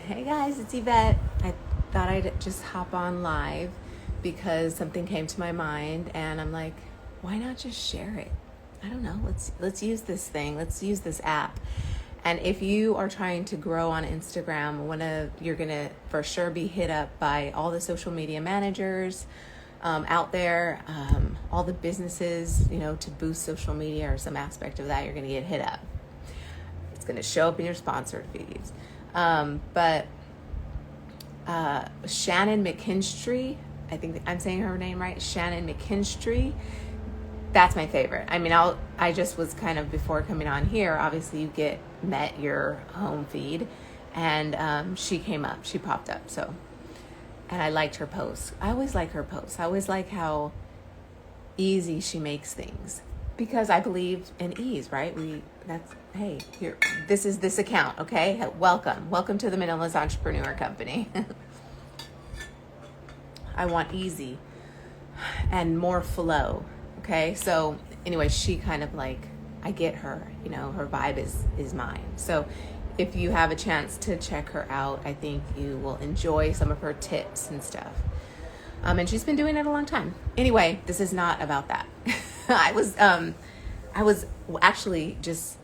Hey guys, it's Yvette. I thought I'd just hop on live because something came to my mind and I'm like, why not just share it? I don't know. Let's use this thing. Let's use this app. And if you are trying to grow on Instagram, you're gonna for sure be hit up by all the social media managers out there, all the businesses, to boost social media or some aspect of that. You're gonna get hit up. It's gonna show up in your sponsored feeds. But Shannon McKinstry, I think I'm saying her name right, Shannon McKinstry, that's my favorite. I mean, I just was kind of, before coming on here, obviously you met your home feed, and she popped up, and I liked her posts. I always like her posts. I always like how easy she makes things, because I believe in ease, right? Hey, here, this is this account, okay? Welcome to the Manila's Entrepreneur Company. I want easy and more flow, okay? So anyway, she kind of I get her, her vibe is mine. So if you have a chance to check her out, I think you will enjoy some of her tips and stuff. And she's been doing it a long time. Anyway, this is not about that. I was actually just,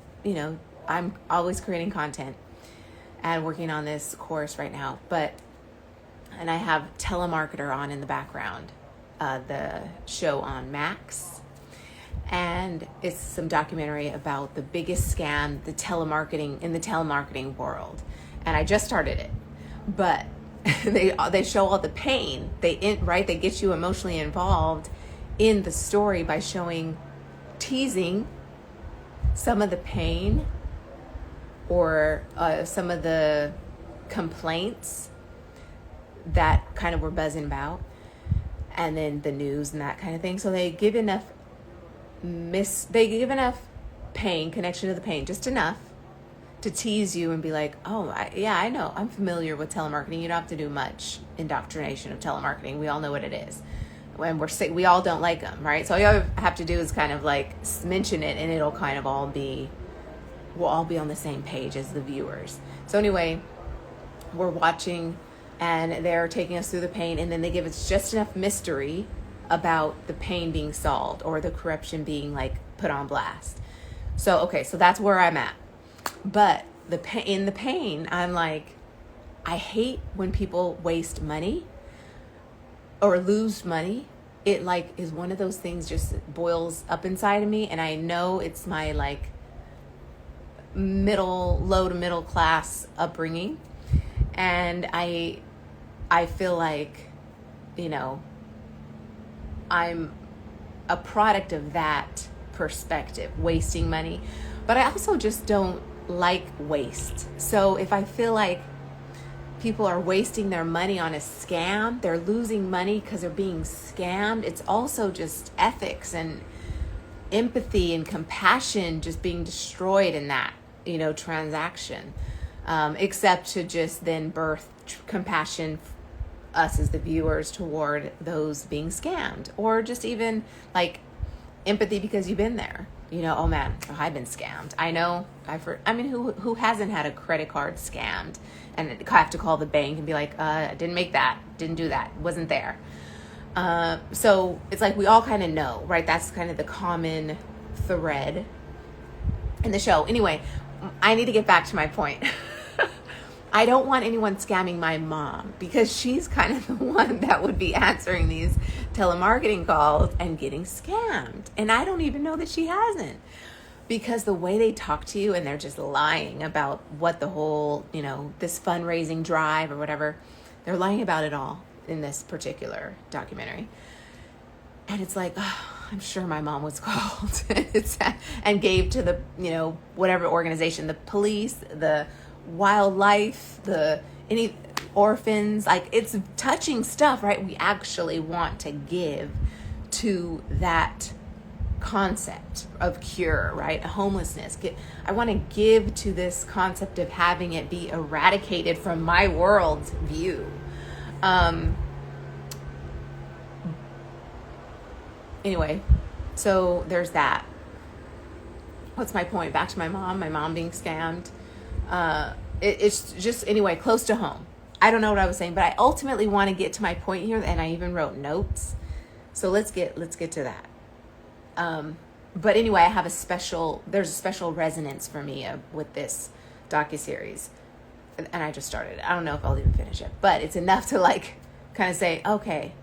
I'm always creating content and working on this course right now, and I have Telemarketer on in the background, the show on Max, and it's some documentary about the biggest scam, the telemarketing world. And I just started it, but they show all the pain. They get you emotionally involved in the story by teasing some of the pain or some of the complaints that kind of were buzzing about, and then the news and that kind of thing. So they give enough pain, connection to the pain, just enough to tease you and be like, oh, I know, I'm familiar with telemarketing. You don't have to do much indoctrination of telemarketing. We all know what it is. When we all don't like them, right? So all you have to do is kind of mention it, and it'll kind of we'll all be on the same page as the viewers. So anyway, we're watching, and they're taking us through the pain, and then they give us just enough mystery about the pain being solved or the corruption being put on blast. So that's where I'm at. But in the pain, I'm I hate when people waste money or lose money. It is one of those things, just boils up inside of me, and I know it's my low to middle class upbringing, and I feel I'm a product of that perspective, wasting money. But I also just don't like waste. So if I feel people are wasting their money on a scam, they're losing money because they're being scammed, it's also just ethics and empathy and compassion just being destroyed in that, transaction. Except to just then birth compassion, us as the viewers, toward those being scammed, or just even empathy because you've been there. Oh man, I've been scammed. I know. Who hasn't had a credit card scammed and have to call the bank and be I didn't make that, didn't do that, wasn't there. So it's we all kind of know, right? That's kind of the common thread in the show. Anyway, I need to get back to my point. I don't want anyone scamming my mom, because she's kind of the one that would be answering these telemarketing calls and getting scammed. And I don't even know that she hasn't, because the way they talk to you, and they're just lying about what the whole, this fundraising drive or whatever, they're lying about it all in this particular documentary. And it's I'm sure my mom was called and gave to the, whatever organization, the police, the wildlife, any orphans, it's touching stuff, right? We actually want to give to that concept of cure, right? Homelessness. I want to give to this concept of having it be eradicated from my world's view. Anyway, so there's that. What's my point? Back to my mom being scammed. it's just, anyway, close to home. I don't know what I was saying, but I ultimately want to get to my point here, and I even wrote notes. So let's get to that. But anyway, there's a special resonance for me with this docuseries. And I just started. I don't know if I'll even finish it, but it's enough to like kind of say, okay,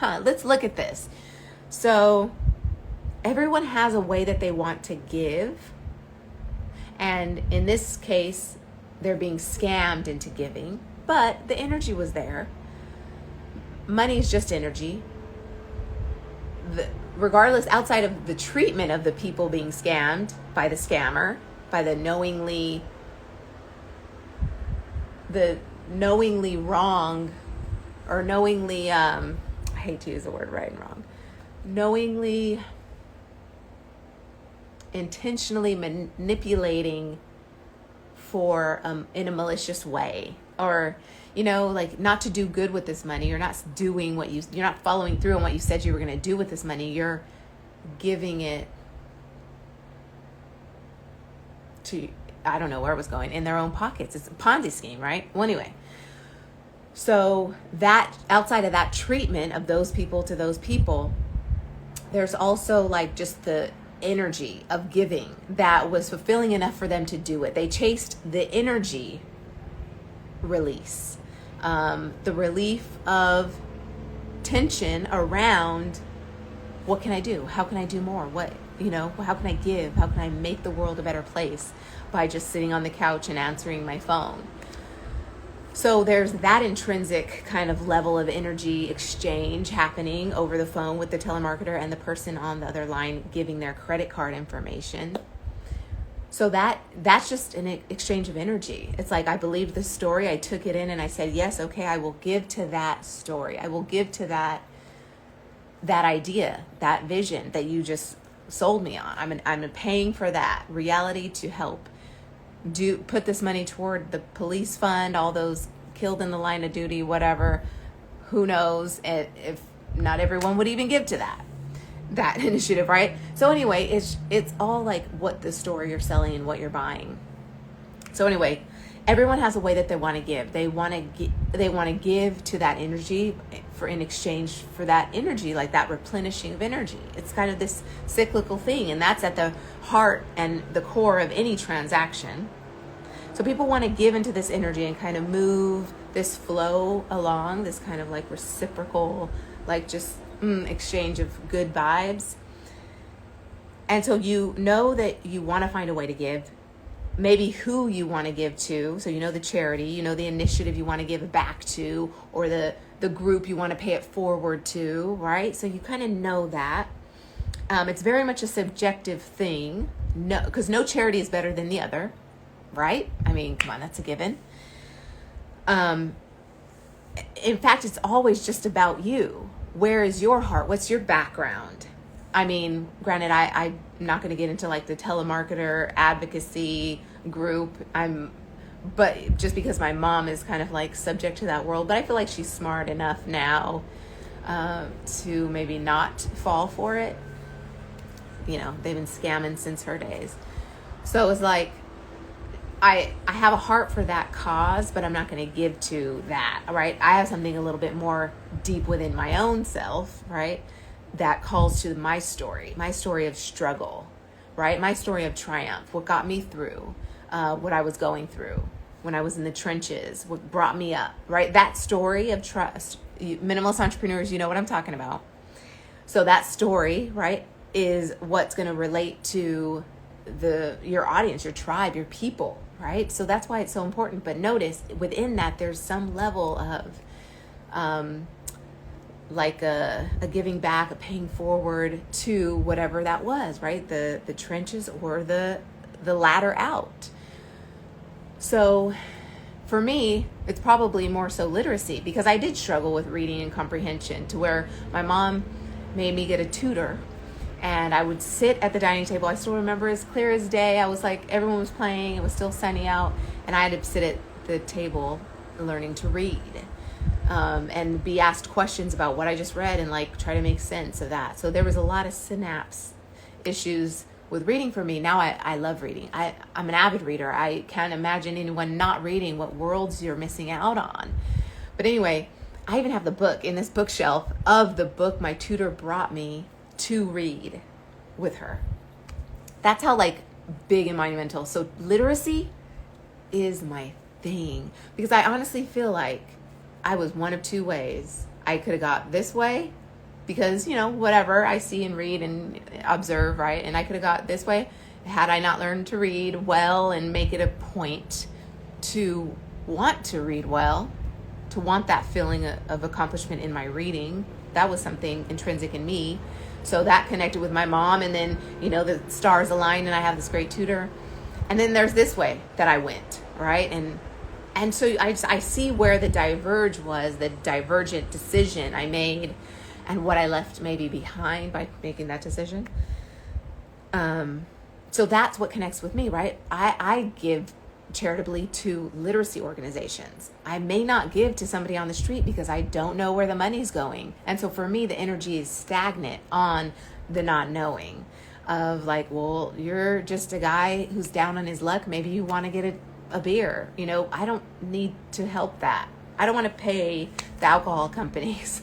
let's look at this. So everyone has a way that they want to give. And in this case, they're being scammed into giving, but the energy was there. Money is just energy. Regardless, outside of the treatment of the people being scammed by the scammer, by the knowingly wrong, or knowingly, I hate to use the word right and wrong, knowingly, intentionally manipulating for, in a malicious way, or, like not to do good with this money. You're not doing you're not following through on what you said you were going to do with this money. You're giving it to, I don't know where it was going, in their own pockets. It's a Ponzi scheme, right? Well, anyway, so that outside of that treatment of those people to those people, there's also like just the energy of giving that was fulfilling enough for them to do it. They chased the energy release, the relief of tension around what can I do? How can I do more? How can I give? How can I make the world a better place by just sitting on the couch and answering my phone? So there's that intrinsic kind of level of energy exchange happening over the phone with the telemarketer and the person on the other line giving their credit card information. So that's just an exchange of energy. It's like, I believed the story, I took it in, and I said, yes, okay, I will give to that story. I will give to that idea, that vision that you just sold me on. I'm paying for that reality to help put this money toward the police fund, all those killed in the line of duty, whatever. Who knows if not everyone would even give to that initiative, right? So anyway, it's all like what the story you're selling and what you're buying. So anyway, everyone has a way that they want to give. They want to give to that energy in exchange for that energy, like that replenishing of energy. It's kind of this cyclical thing, and that's at the heart and the core of any transaction. So people want to give into this energy and kind of move this flow along, this kind of like reciprocal, like just exchange of good vibes. And so you know that you want to find a way to give, maybe who you want to give to. So the charity, the initiative you want to give back to, or the group you want to pay it forward to, right? So you kind of know that. It's very much a subjective thing, because no charity is better than the other, right? I mean, come on, that's a given. In fact, it's always just about you. Where is your heart? What's your background? I mean, granted, I'm not going to get into like the telemarketer advocacy group. But just because my mom is kind of like subject to that world, but I feel like she's smart enough now to maybe not fall for it. They've been scamming since her days. So it's like, I have a heart for that cause, but I'm not going to give to that, right? I have something a little bit more deep within my own self, right? That calls to my story of struggle, right? My story of triumph, what got me through, what I was going through when I was in the trenches, what brought me up, right? That story of trust. Minimalist entrepreneurs, you know what I'm talking about. So that story, right, is what's going to relate to your audience, your tribe, your people, right? So that's why it's so important. But notice within that, there's some level of like a giving back, a paying forward to whatever that was, right? The trenches or the ladder out. So for me, it's probably more so literacy, because I did struggle with reading and comprehension to where my mom made me get a tutor. And I would sit at the dining table. I still remember as clear as day. I was like, everyone was playing. It was still sunny out. And I had to sit at the table learning to read and be asked questions about what I just read and like try to make sense of that. So there was a lot of synapse issues with reading for me, now I love reading. I'm an avid reader. I can't imagine anyone not reading, what worlds you're missing out on. But anyway, I even have the book in this bookshelf of the book my tutor brought me to read with her. That's how like big and monumental. So literacy is my thing, because I honestly feel like I was one of two ways. I could have got this way because, whatever I see and read and observe, right? And I could have got this way had I not learned to read well and make it a point to want to read well, to want that feeling of accomplishment in my reading. That was something intrinsic in me. So that connected with my mom, and then, the stars aligned and I have this great tutor. And then there's this way that I went, right? And so I see where the divergent decision I made and what I left maybe behind by making that decision. So that's what connects with me, right? I give charitably to literacy organizations. I may not give to somebody on the street because I don't know where the money's going. And so for me, the energy is stagnant on the not knowing of like, well, you're just a guy who's down on his luck. Maybe you want to get a beer. I don't need to help that. I don't want to pay the alcohol companies,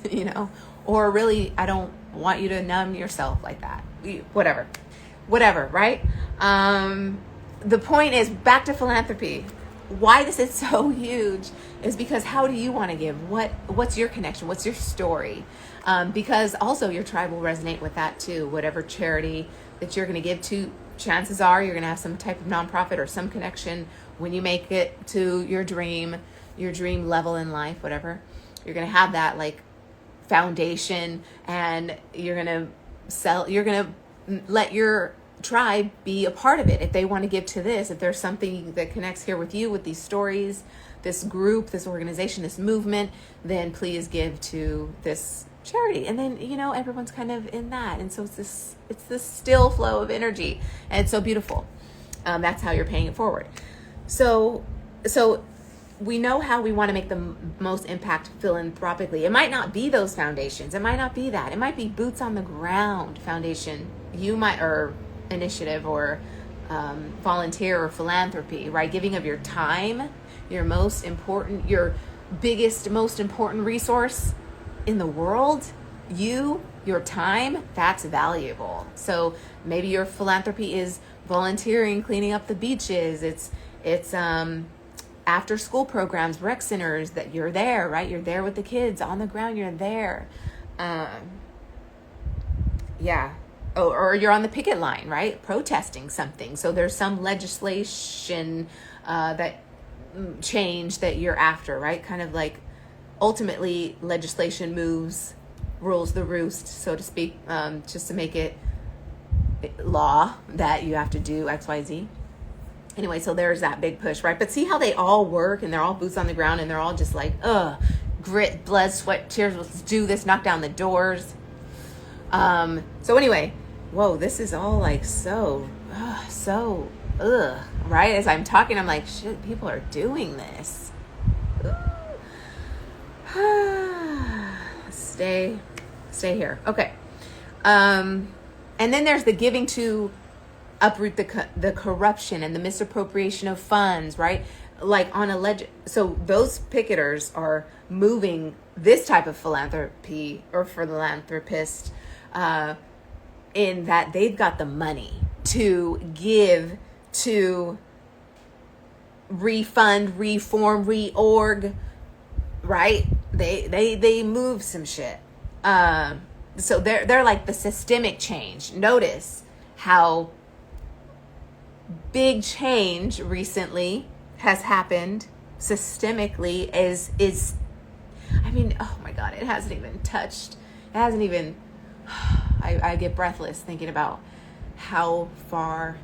or really, I don't want you to numb yourself like that. Whatever, right? The point is, back to philanthropy. Why this is so huge is because how do you want to give? What's your connection? What's your story? Because also your tribe will resonate with that too. Whatever charity that you're going to give to, chances are you're going to have some type of nonprofit or some connection when you make it to your dream level in life, whatever. You're going to have that like foundation, and you're going to let your tribe be a part of it. If they want to give to this, if there's something that connects here with you, with these stories, this group, this organization, this movement, then please give to this charity. And then, everyone's kind of in that. And so it's this still flow of energy, and it's so beautiful. That's how you're paying it forward. So we know how we want to make the most impact philanthropically. It might not be those foundations. It might not be that. It might be boots on the ground foundation. Or initiative, or volunteer, or philanthropy, right? Giving of your time, your biggest, most important resource in the world, your time, that's valuable. So maybe your philanthropy is volunteering, cleaning up the beaches. It's after school programs, rec centers, that you're there, right? You're there with the kids on the ground. You're there. Yeah. Or you're on the picket line, right? Protesting something. So there's some legislation that change that you're after, right? Kind of like ultimately legislation rules the roost, so to speak, just to make it law that you have to do X, Y, Z. Anyway, so there's that big push, right? But see how they all work, and they're all boots on the ground, and they're all just like, grit, blood, sweat, tears, let's do this, knock down the doors. So anyway, whoa, this is all like right? As I'm talking, I'm like, shit, people are doing this. Stay here. Okay. And then there's the giving to uproot the corruption and the misappropriation of funds, right? Like on so those picketers are moving this type of philanthropy or philanthropist, in that they've got the money to give to refund, reform, reorg, right? They move some shit. So they're like the systemic change. Notice how big change recently has happened systemically is I mean, oh my God, it hasn't even touched. It hasn't even, I get breathless thinking about how far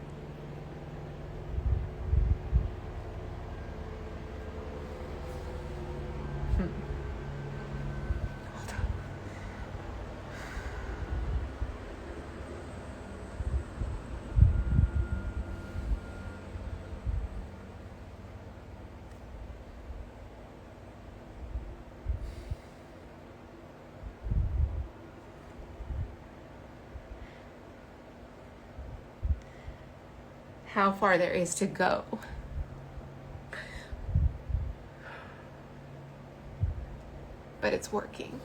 how far there is to go. But it's working.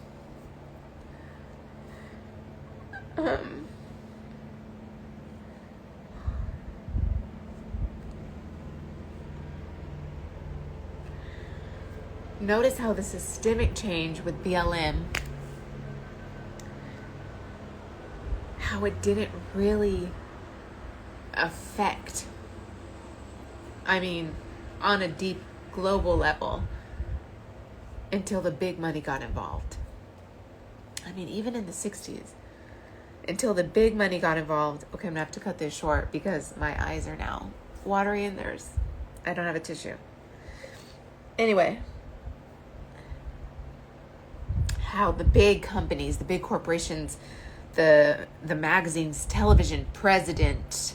Notice how the systemic change with BLM, how it didn't really affect, on a deep global level until the big money got involved. Even in the 60s, until the big money got involved. Okay, I'm gonna have to cut this short because my eyes are now watery and I don't have a tissue. Anyway, how the big companies, the big corporations, the magazines, television, president,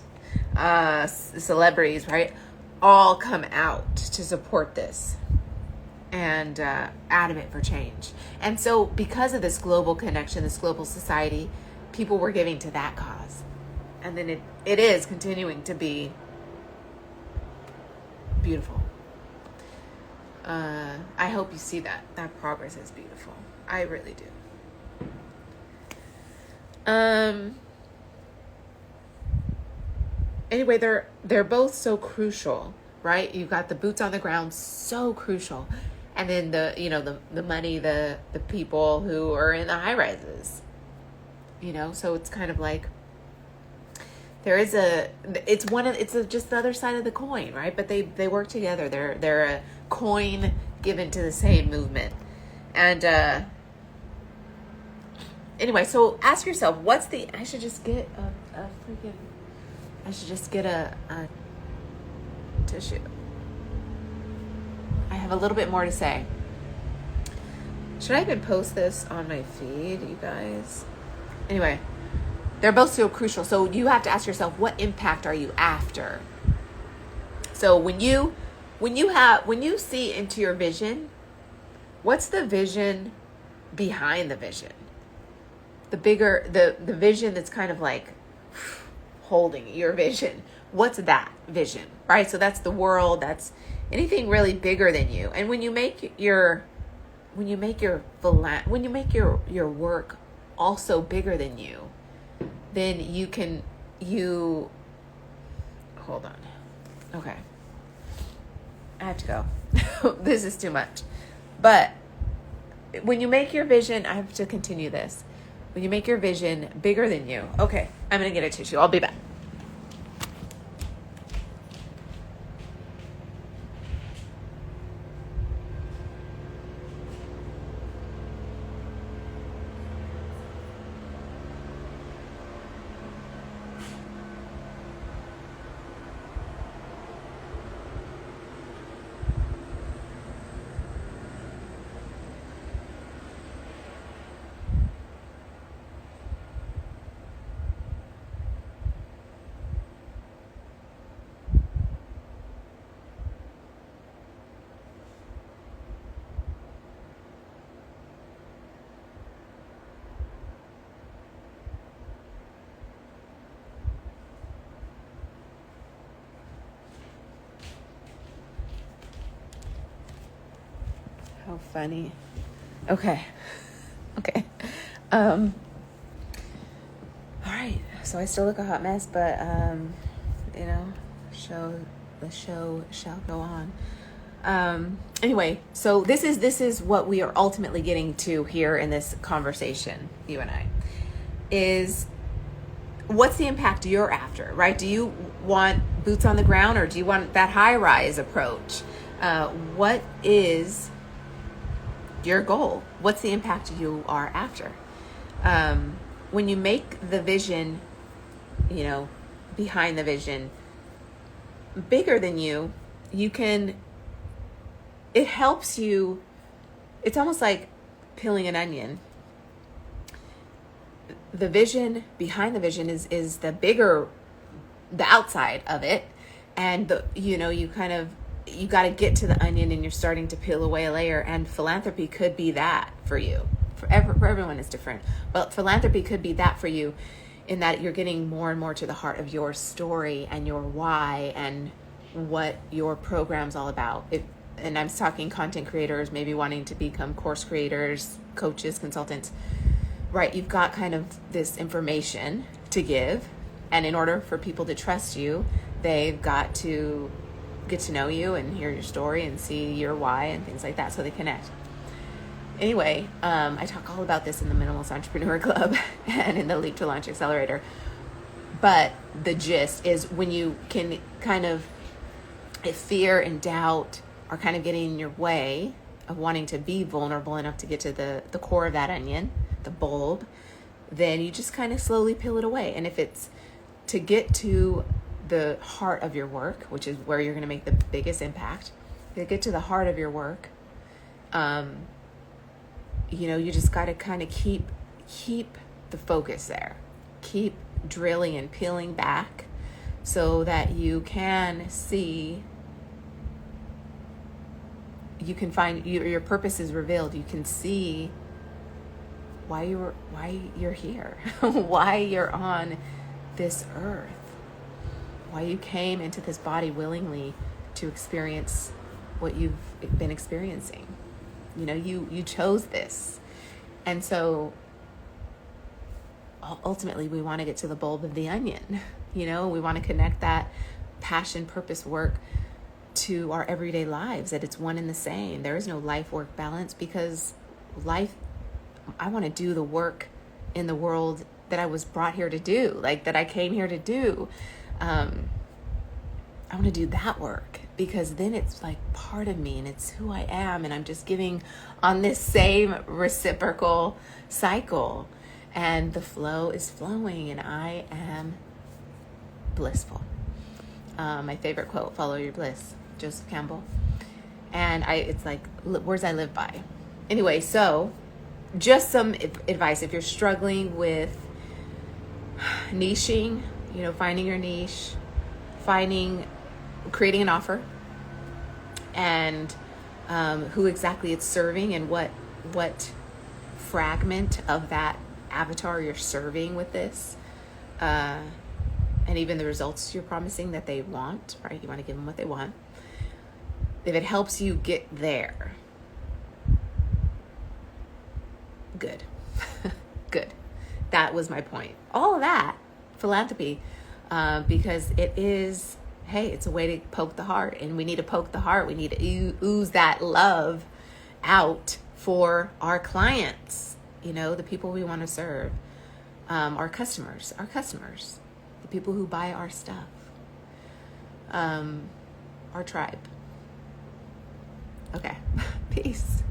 celebrities, right, all come out to support this and adamant for change. And so because of this global connection, this global society, people were giving to that cause. And then it is continuing to be beautiful. I hope you see that progress is beautiful. I really do. Anyway, they're both so crucial, right? You've got the boots on the ground, so crucial. And then the money, the people who are in the high rises, so it's kind of like it's just the other side of the coin, right? But they work together. They're a coin given to the same movement. And anyway, so ask yourself, I should just get a tissue. I have a little bit more to say. Should I even post this on my feed, you guys? Anyway, they're both so crucial. So you have to ask yourself, what impact are you after? So when you see into your vision, what's the vision behind the vision? The bigger, the vision that's kind of like holding your vision. What's that vision, right? So that's the world. That's anything really bigger than you. And when you make your work also bigger than you, then you hold on. Okay. I have to go. This is too much. But when you make your vision, I have to continue this. When you make your vision bigger than you. Okay, I'm going to get a tissue. I'll be back. How funny. Okay. All right. So I still look a hot mess, but the show shall go on. Anyway, so this is what we are ultimately getting to here in this conversation, you and I, is what's the impact you're after, right? Do you want boots on the ground, or do you want that high rise approach? What is your goal? What's the impact you are after? When you make the vision, behind the vision bigger than you, it helps you. It's almost like peeling an onion. The vision behind the vision is the outside of it. And you got to get to the onion, and you're starting to peel away a layer. And philanthropy could be that for you. For everyone is different, but philanthropy could be that for you, in that you're getting more and more to the heart of your story and your why and what your program's all about. And I'm talking content creators, maybe wanting to become course creators, coaches, consultants, right? You've got kind of this information to give. And in order for people to trust you, they've got to get to know you and hear your story and see your why and things like that, so they connect. Anyway, I talk all about this in the Minimalist Entrepreneur Club and in the Leap to Launch Accelerator. But the gist is, when you can kind of, if fear and doubt are kind of getting in your way of wanting to be vulnerable enough to get to the core of that onion, the bulb, then you just kind of slowly peel it away. And if it's to get to the heart of your work, which is where you're going to make the biggest impact, to get to the heart of your work, you just got to kind of keep the focus there. Keep drilling and peeling back so that you can see, you can find your purpose is revealed. You can see why you're here, why you're on this earth, why you came into this body willingly to experience what you've been experiencing. You chose this. And so ultimately we want to get to the bulb of the onion. We want to connect that passion, purpose work to our everyday lives, that it's one and the same. There is no life-work balance, because I want to do the work in the world that I was brought here to do, that I came here to do. I want to do that work, because then it's like part of me and it's who I am, and I'm just giving on this same reciprocal cycle, and the flow is flowing and I am blissful. My favorite quote, follow your bliss, Joseph Campbell. And it's like words I live by. Anyway, so just some advice if you're struggling with niching, finding your niche, creating an offer, and who exactly it's serving, and what fragment of that avatar you're serving with this, and even the results you're promising that they want, right? You want to give them what they want. If it helps you get there, good. Good. That was my point. All of that, philanthropy, because it is, hey, it's a way to poke the heart, and we need to poke the heart. We need to ooze that love out for our clients, the people we want to serve, our customers, the people who buy our stuff, our tribe. Okay, peace.